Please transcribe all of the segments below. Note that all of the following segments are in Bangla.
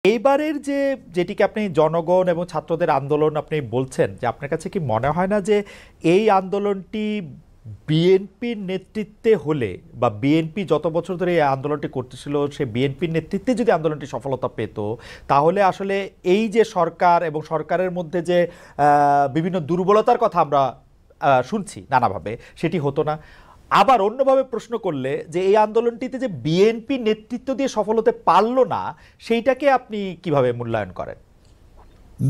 এইবারের যেটিকে আপনি জনগণ এবং ছাত্রদের আন্দোলন আপনি বলছেন, যে আপনার কাছে কি মনে হয় না যে এই আন্দোলনটি বিএনপির নেতৃত্বে হলে, বা বিএনপি যত বছর ধরে এই আন্দোলনটি করতেছিল সে বিএনপির নেতৃত্বে যদি আন্দোলনটি সফলতা পেত, তাহলে আসলে এই যে সরকার এবং সরকারের মধ্যে যে বিভিন্ন দুর্বলতার কথা আমরা শুনছি নানাভাবে, সেটি হতো না? আবার অন্যভাবে প্রশ্ন করলে, যে এই আন্দোলনটিতে যে বিএনপি নেতৃত্ব দিয়ে সফল হতে পারলো না, সেইটাকে আপনি কিভাবে মূল্যায়ন করেন?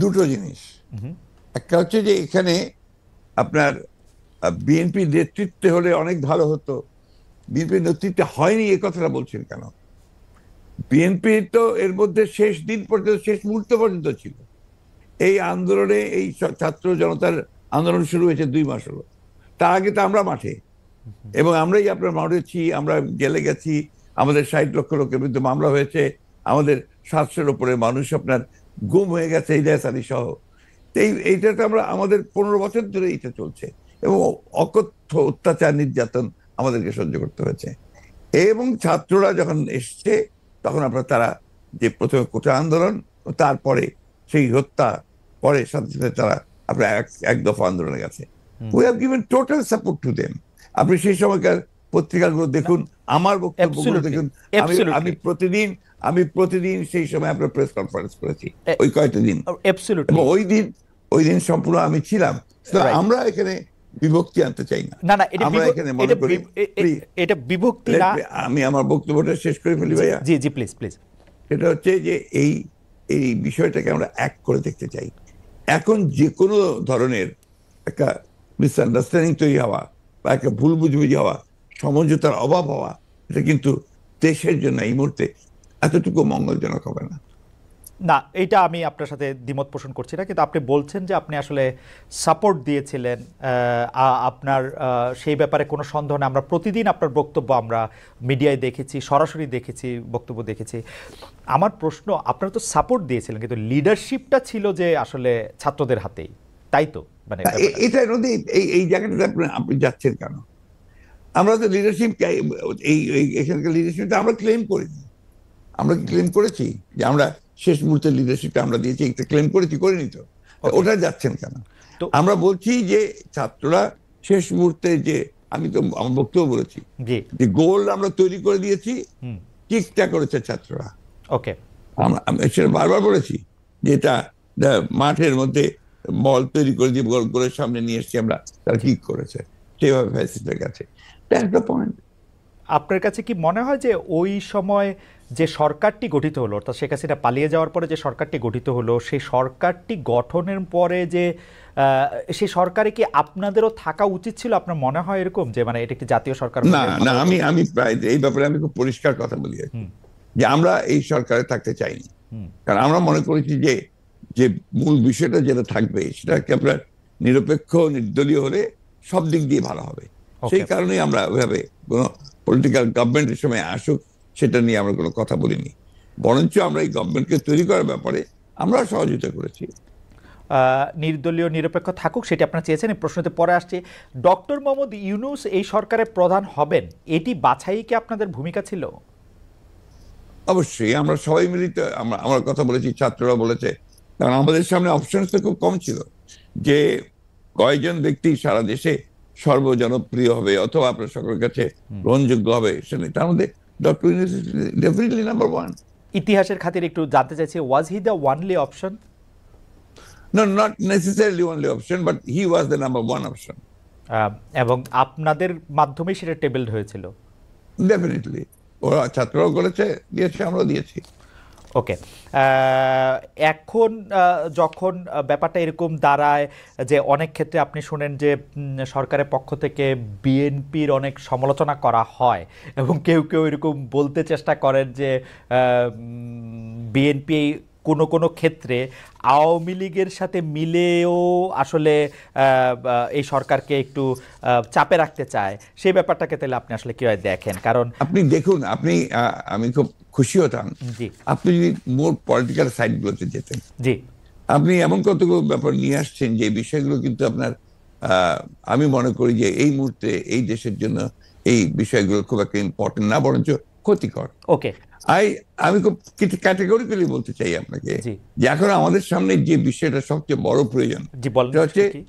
দুটো জিনিস। একটা হচ্ছে যে এখানে আপনার বিএনপি নেতৃত্বে হলে অনেক ভালো হতো, বিএনপি নেতৃত্বে হয়নি এ কথাটা বলছেন কেন? বিএনপি তো এর মধ্যে শেষ দিন পর্যন্ত, শেষ মুহূর্ত পর্যন্ত ছিল এই আন্দোলনে। এই ছাত্র জনতার আন্দোলন শুরু হয়েছে 2 মাস হলো, তার আগে তো আমরা মাঠে, এবং আমরাই আপনার মরেছি, আমরা জেলে গেছি, আমাদের 60 লক্ষ লোকের বিরুদ্ধে মামলা হয়েছে, আমাদের 700-এর উপরে মানুষ আপনার গুম হয়ে গেছে, ইলিয়াস আলী সহ। এইটা তো আমরা, আমাদের 15 বছর ধরে এটা চলছে, এবং অকথ্য অত্যাচার নির্যাতন আমাদেরকে সহ্য করতে হয়েছে। এবং ছাত্ররা যখন এসছে, তখন আপনার তারা যে প্রথমে কোটা আন্দোলন, তারপরে সেই হত্যা, পরে সাথে সাথে তারা আপনার এক দফা আন্দোলনে গেছে। We have given total support to them. আপনি সেই সময়কার পত্রিকাগুলো দেখুন, আমার বক্তব্যগুলো দেখুন। আমি প্রতিদিন সেই সময় আপনার প্রেস কনফারেন্স করেছি ওই কয়েকটা দিন, এবং ওই দিন সম্পূর্ণ আমি ছিলাম। আমরা এখানে বিভক্তি আনতে চাই না। আমরা এখানে মনে করি, এটা বিভক্তি না। আমি আমার বক্তব্যটা শেষ করে ফেলি ভাইয়া। জি জি, প্লিজ প্লিজ। সেটা হচ্ছে যে এই বিষয়টাকে আমরা এক করে দেখতে চাই। এখন যে কোনো ধরনের একটা মিসআন্ডারস্ট্যান্ডিং তৈরি হওয়া, বা একটা ভুল বুঝবুঝি হওয়া, সমঝোতার অভাব হওয়া, এটা কিন্তু দেশের জন্য এই মুহূর্তে এতটুকু মঙ্গলজনক হবে না। না, এটা আমি আপনার সাথে দ্বিমত পোষণ করছি না, কিন্তু আপনি বলছেন যে আপনি আসলে সাপোর্ট দিয়েছিলেন, আপনার সেই ব্যাপারে কোনো সন্দেহ নেই। আমরা প্রতিদিন আপনার বক্তব্য আমরা মিডিয়ায় দেখেছি, সরাসরি দেখেছি, বক্তব্য দেখেছি। আমার প্রশ্ন, আপনারা তো সাপোর্ট দিয়েছিলেন, কিন্তু লিডারশিপটা ছিল যে আসলে ছাত্রদের হাতেই, তাই তো? মানে এটা এই জায়গাটাতে আপনি যাচ্ছেন কেন? আমরা তো লিডারশিপ, এখানকার লিডারশিপটা আমরা ক্লেম করিনি। আমরা কি ক্লেম করেছি যে আমরা শেষ মুহূর্তের লিডারশিপটা আমরা দিয়েছি? একটা ক্লেম করেছি, করিনি তো। ওটা যাচ্ছেন কেন? আমরা বলছি যে ছাত্ররা শেষ মুহূর্তে, যে আমি তো আমার বক্তব্য বলেছি যে গোল আমরা তৈরি করে দিয়েছি, কিকটা করেছে ছাত্ররা। ওকে, আমরা সেটা বারবার বলেছি যে এটা মাঠের মধ্যে বল তৈরি করে দিয়ে গোলের সামনে নিয়ে এসেছি আমরা, তারা কিক করেছে, সেভাবে ফ্যাসিস্টের কাছে। পয়েন্ট। আপনার কাছে কি মনে হয় যে ওই সময় যে সরকারটি গঠিত হলো, অর্থাৎ শেখ হাসিনা পালিয়ে যাওয়ার পরে যে সরকারটি গঠিত হলো, সেই সরকারটি গঠনের পরে যে সেই সরকারে কি আপনাদেরও থাকা উচিত ছিল? আপনার মনে হয় এরকম যে মানে এটা একটি জাতীয় সরকার? না, আমি প্রায় এই ব্যাপারে আমি খুব পরিষ্কার কথা বলি যে আমরা এই সরকারে থাকতে চাইনি। কারণ আমরা মনে করেছি যে মূল বিষয়টা যেটা থাকবে সেটাকে আপনার নিরপেক্ষ, নির্দলীয় হলে সব দিক দিয়ে ভালো হবে। সেই কারণেই আমরা ওইভাবে কোনো পলিটিক্যাল গভর্নমেন্টের সময় আসুক সেটা নিয়ে আমরা কোনো কথা বলিনি, বরঞ্চ আমরা এই গভর্নমেন্টকে তৈরি করার ব্যাপারে আমরা সহযোগিতা করেছি। নির্দলীয় নিরপেক্ষ থাকুক সেটি আপনারা চেয়েছেন। এই প্রশ্নতে পরে আসছে, ডক্টর মোহাম্মদ ইউনূস এই সরকারের প্রধান হবেন, এটি বাছাই কি আপনাদের ভূমিকা ছিল? অবশ্যই, আমরা সবাই মিলিত আমার কথা বলেছি, ছাত্ররা বলেছে। কারণ আমাদের সামনে অপশন তো খুব কম ছিল যে কয়জন ব্যক্তি সারা দেশে সর্বজনপ্রিয় হবে অথবা আপনার সকলের কাছে গ্রহণযোগ্য হবে, তার মধ্যে ডক্টর ইউনূস ডেফিনেটলি নাম্বার 1। ইতিহাসের খাতিরে একটু জানতে চাইছি, was he the only option? No, not necessarily only option, but he was the number 1 option. এবং আপনাদের মাধ্যমে সেটা টেবলড হয়েছিল? ডেফিনেটলি, ওরা ছাত্ররাও করেছে, দিয়েছে, আমরাও দিয়েছি। ওকে, এখন যখন ব্যাপারটা এরকম দাঁড়ায় যে অনেক ক্ষেত্রে আপনি শুনেন যে সরকারের পক্ষ থেকে বিএনপির অনেক সমালোচনা করা হয়, এবং কেউ কেউ এরকম বলতে চেষ্টা করেন যে বিএনপি কোনো কোনো ক্ষেত্রে আওয়ামী লীগের সাথে মিলেও আসলে এই সরকারকে একটু চাপে রাখতে চায়। সেই ব্যাপারটাকে তাহলে আপনি আসলে কিভাবে দেখেন? কারণ আপনি দেখুন, আমি খুব খুশি হতাম আপনি যদি মোর পলিটিক্যাল সাইডগুলোতে যেতেন। জি, আপনি এমন কতগুলো ব্যাপার নিয়ে আসছেন যে বিষয়গুলো কিন্তু আপনার, আমি মনে করি যে এই মুহূর্তে এই দেশের জন্য এই বিষয়গুলো খুব একটা ইম্পর্টেন্ট না, বরঞ্চ ক্ষতিকর। ওকে, আমি খুব ক্যাটেগরিক্যালি বলতে চাই আপনাকে জি যে এখন আমাদের সামনে যে বিষয়টা সবচেয়ে বড় প্রয়োজন জি বলেন সেটা হচ্ছে কি?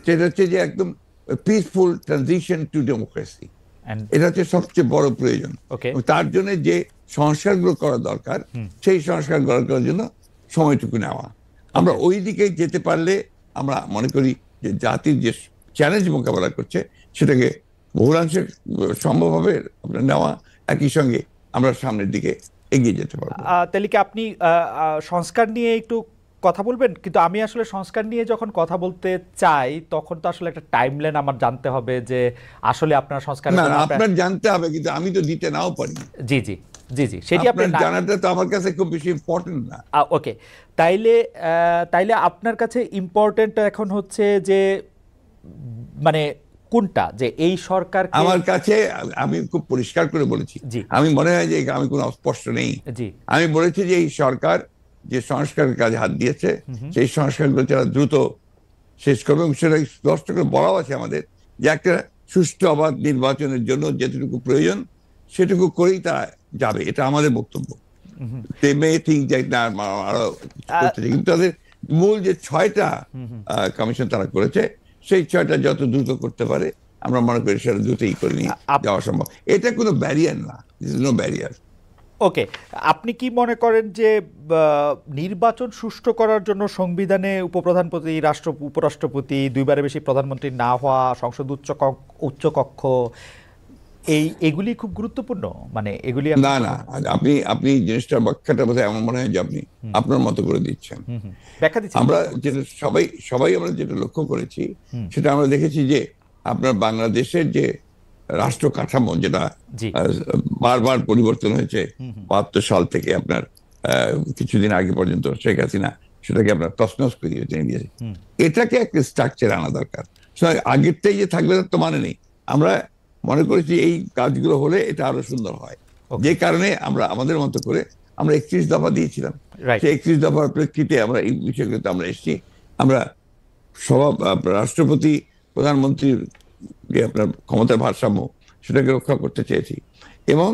সেটা হচ্ছে যে একদম peaceful transition two democracy. And এটা হচ্ছে সবচেয়ে বড় প্রয়োজন। ওকে, এবং তার জন্য যে সংস্কারগুলো করা দরকার সেই সংস্কার করার জন্য সময়টুকু নেওয়া। আমরা ওই দিকে যেতে পারলে আমরা মনে করি যে জাতির যে চ্যালেঞ্জ মোকাবেলা করছে সেটাকে বহুলাংশে সম্ভব হবে আপনার নেওয়া, একই সঙ্গে আমরা সামনের দিকে এগিয়ে যেতে পারবো। তাহলে কি আপনি সংস্কার নিয়ে একটু কথা বলবেন? কিন্তু আমি আসলে সংস্কার নিয়ে যখন কথা বলতে চাই তখন তো আসলে একটা টাইমলাইন আমার জানতে হবে যে আসলে আপনার সংস্কার না, আপনার জানতে হবে, কিন্তু আমি তো দিতে নাও পারি। জি জি জি জি সেটি আপনার জানাটা তো আমার কাছে খুব বেশি ইম্পর্টেন্ট না। ওকে, তাইলে আপনার কাছে ইম্পর্টেন্ট এখন হচ্ছে যে মানে কোনটা, যে এই সরকার আমার কাছে আমি খুব পরিষ্কার করে বলেছি, জি আমি মনে হয় যে আমি কোনো অস্পষ্ট নেই। জি আমি বলেছি যে এই সরকার যে সংস্কারের কাজে হাত দিয়েছে সেই সংস্কারগুলো যারা দ্রুত শেষ করবে, এবং সেটা স্পষ্ট করে বলাও আছে আমাদের যে একটা সুষ্ঠু অবাধ নির্বাচনের জন্য যেটুকু প্রয়োজন সেটুকু করেই তা যাবে, এটা আমাদের বক্তব্য। কিন্তু তাদের মূল যে 6টা কমিশন তারা করেছে সেই 6টা যত দ্রুত করতে পারে আমরা মনে করি সেটা দ্রুতই করে নিয়ে যাওয়া সম্ভব। এটা কোনো ব্যারিয়ার না, নো ব্যারিয়ার। ওকে, আপনি কি মনে করেন যে নির্বাচন সুষ্ঠু করার জন্য সংবিধানে উপপ্রধানপতি, উপরাষ্ট্রপতি, 2বারের বেশি প্রধানমন্ত্রী না হওয়া, সংসদ উচ্চকক্ষ এগুলি খুব গুরুত্বপূর্ণ? মানে এগুলি না না, আপনি জিনিসটার ব্যাখ্যাটা বোধহয় আমার মনে হয় যে আপনি আপনার মতো করে দিচ্ছেন। ব্যাখ্যা দিচ্ছি। আমরা যেটা সবাই আমরা যেটা লক্ষ্য করেছি সেটা আমরা দেখেছি যে আপনার বাংলাদেশের যে রাষ্ট্র কাঠামো যেটা বারবার পরিবর্তন হয়েছে ৭২ সাল থেকে আপনার কিছুদিন আগে পর্যন্ত শেখ হাসিনা সেটাকে আপনার তছনছ করে দিয়েছে। এটাকে একটা স্ট্রাকচার আনা দরকার। আগেরটাই যে থাকবে তার তো মানে নেই। আমরা মনে করেছি এই কাজগুলো হলে এটা আরো সুন্দর হয়, যে কারণে আমরা আমাদের মতো করে আমরা 31 দফা দিয়েছিলাম। সেই 31 দফার প্রেক্ষিতে আমরা এই বিষয়গুলোতে আমরা এসেছি। আমরা রাষ্ট্রপতি প্রধানমন্ত্রীর যে আপনার ক্ষমতার ভারসাম্য সেটাকে রক্ষা করতে চেয়েছি, এবং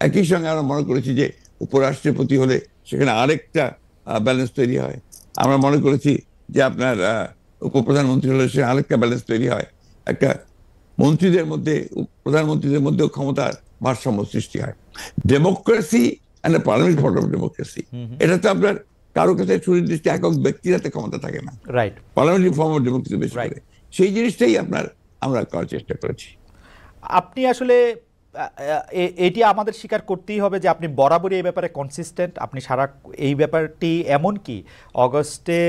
একই সঙ্গে আমরা মনে করেছি যে উপরাষ্ট্রপতি হলে সেখানে আরেকটা ব্যালেন্স তৈরি হয়। আমরা মনে করেছি যে আপনার উপপ্রধানমন্ত্রী হলে সে আরেকটা ব্যালেন্স তৈরি হয়, একটা মন্ত্রীদের মধ্যে প্রধানমন্ত্রীদের মধ্যেও ক্ষমতার ভারসাম্য সৃষ্টি হয়। Democracy and parliament form of democracy, এটা তো আপনার কারো কাছে সুনির্দিষ্ট একক ব্যক্তির হাতে ক্ষমতা থাকে না, right? Parliamentary form of democracy বেশি করে সেই জিনিসটাই আমরা করার চেষ্টা করেছি। আপনি আসলে এটি আমাদের স্বীকার করতেই হবে যে আপনি বরাবরই এই ব্যাপারে কনসিস্টেন্ট। আপনি এই ব্যাপারটি এমন কি অগস্টে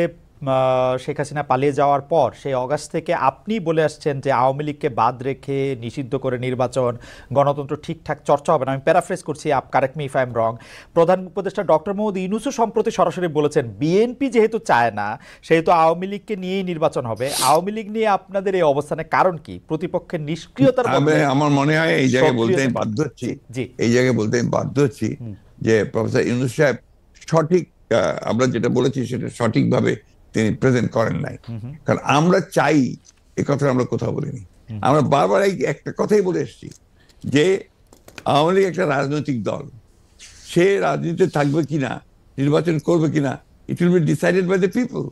শেখ হাসিনা পালিয়ে যাওয়ার পর সেই অগাস্ট থেকে আপনি বলে আসছেন যে আওয়ামী লীগকে বাদ রেখে নিষিদ্ধ করে নির্বাচন, গণতন্ত্র ঠিকঠাক চর্চা হবে না। আমি প্যারাফ্রেজ করছি, correct me if I am রং। প্রধান উপদেষ্টা ডক্টর মোহাম্মদ ইউনূসও সম্প্রতি সরাসরি বলেছেন বিএনপি যেহেতু চায় না সেহেতু আওয়ামী লীগকে নিয়েই নির্বাচন হবে। আওয়ামী লীগ নিয়ে আপনাদের এই অবস্থানের কারণ কি? প্রতিপক্ষের নিষ্ক্রিয়তার বদলে আমার মনে হয় এই জায়গায় বলতে আমি বাধ্য হচ্ছি, যে প্রফেসর ইউনূস সাহেব সঠিক, আমরা যেটা বলেছি সেটা সঠিকভাবে তিনি প্রেজেন্ট করেন নাই। কারণ আমরা চাই, এই কথা আমরা কোথাও বলিনি। আমরা বারবার একটা কথাই বলে এসেছি যে আওয়ামী লীগ একটা রাজনৈতিক দল, সে রাজনীতিতে থাকবে কিনা, নির্বাচন করবে কিনা, it will be decided by the people,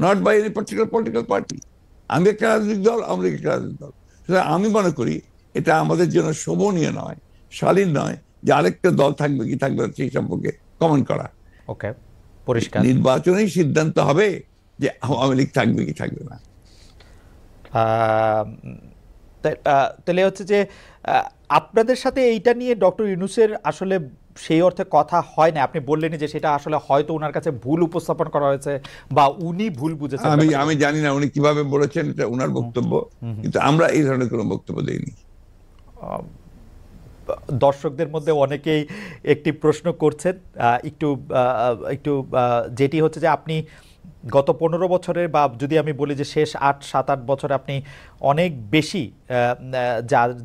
not by any particular political party. আমি একটা রাজনৈতিক দল, আওয়ামী লীগ একটা রাজনৈতিক দল। সুতরাং আমি মনে করি এটা আমাদের জন্য শোভনীয় নয়, শালীন নয় যে আরেকটা দল থাকবে কি থাকবে সেই সম্পর্কে কমেন্ট করা। ওকে, পরিষ্কার। নির্বাচনেই সিদ্ধান্ত হবে যে আওয়ামী লীগ থাকবে কি থাকবে না। তাহলে হচ্ছে যে আপনাদের সাথে এইটা নিয়ে ডক্টর ইউনূসের আসলে সেই অর্থে কথা হয় না। আপনি বললেন যে সেটা আসলে হয়তো ওনার কাছে ভুল উপস্থাপন করা হয়েছে বা উনি ভুল বুঝেছেন। আমি জানি না উনি কিভাবে বলেছেন, এটা ওনার বক্তব্য, কিন্তু আমরা এই ধরনের কোনো বক্তব্য দেইনি। দর্শকদের মধ্যে অনেকেই একটি প্রশ্ন করছেন, একটু যেটি হচ্ছে যে আপনি গত 15 বছরের, বা যদি আমি বলি যে শেষ 7-8 বছরে আপনি অনেক বেশি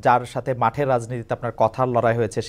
যার সাথে মাঠের রাজনীতিতে আপনার কথার লড়াই হয়েছে